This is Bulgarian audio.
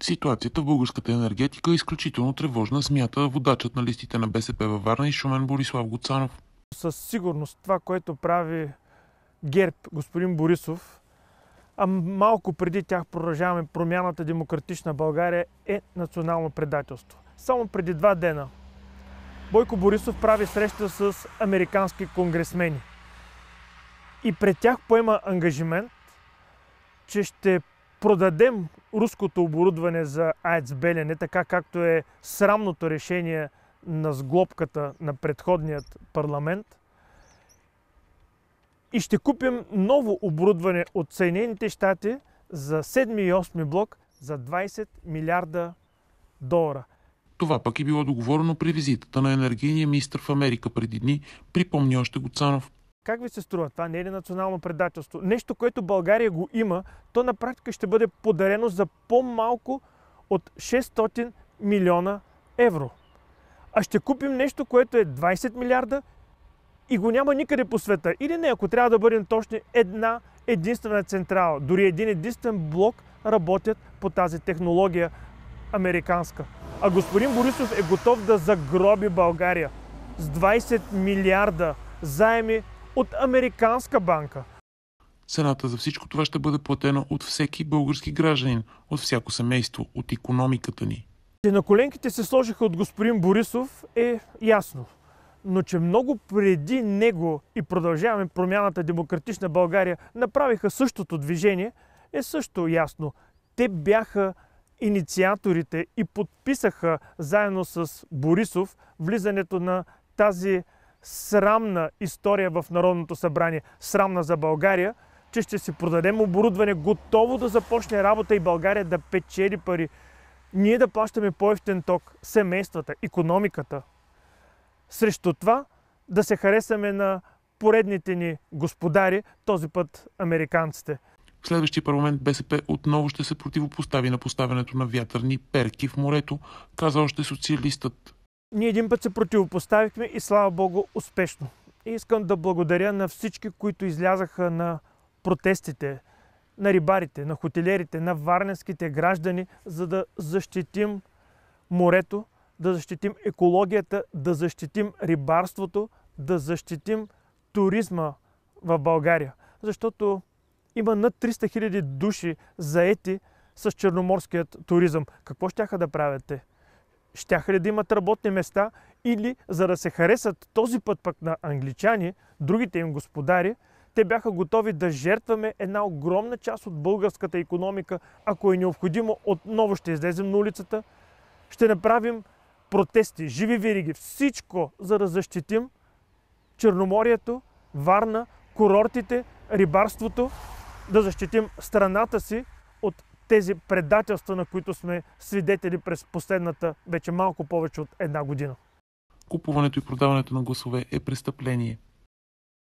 Ситуацията в българската енергетика е изключително тревожна, смята водачът на листите на БСП във Варна и Шумен Борислав Гуцанов. Със сигурност това, което прави ГЕРБ, господин Борисов, а малко преди тях Продължаваме промяната, Демократична България, е национално предателство. Само преди 2 дена Бойко Борисов прави среща с американски конгресмени и пред тях поема ангажимент, че ще продадем руското оборудване за АЕЦ Белене, така както е срамното решение на сглобката на предходният парламент, и ще купим ново оборудване от Съединените щати за 7 и 8 блок за $20 милиарда. Това пък е било договорено при визитата на енергийния министър в Америка преди дни, припомни още Гуцанов. Как ви се струва? Това не е ли национално предателство? Нещо, което България го има, то на практика ще бъде подарено за по-малко от 600 милиона евро. А ще купим нещо, което е 20 милиарда и го няма никъде по света. Или не, ако трябва да бъдем точни, една единствена централа, дори един единствен блок работят по тази технология американска. А господин Борисов е готов да загроби България с 20 милиарда заеми от американска банка. Цената за всичко това ще бъде платена от всеки български гражданин, от всяко семейство, от икономиката ни. Че на коленките се сложиха от господин Борисов е ясно. Но че много преди него и Продължаваме промяната, Демократична България направиха същото движение, е също ясно. Те бяха инициаторите и подписаха заедно с Борисов влизането на тази срамна история в Народното събрание, срамна за България, че ще си продадем оборудване, готово да започне работа и България да печели пари. Ние да плащаме по-евтин ток, семействата, икономиката. Срещу това да се харесаме на поредните ни господари, този път американците. В следващия парламент БСП отново ще се противопостави на поставянето на вятърни перки в морето, каза още социалистът. Ние един път се противопоставихме и слава Богу успешно. И искам да благодаря на всички, които излязаха на протестите, на рибарите, на хотелиерите, на варненските граждани, за да защитим морето, да защитим екологията, да защитим рибарството, да защитим туризма в България. Защото има над 300 000 души заети с черноморският туризъм. Какво щяха да правят те? Щяха ли да имат работни места или, за да се харесат този път пък на англичани, другите им господари, те бяха готови да жертваме една огромна част от българската икономика. Ако е необходимо, отново ще излезем на улицата, ще направим протести, живи вериги, всичко, за да защитим Черноморието, Варна, курортите, рибарството, да защитим страната си от тези предателства, на които сме свидетели през последната вече малко повече от 1 година. Купуването и продаването на гласове е престъпление.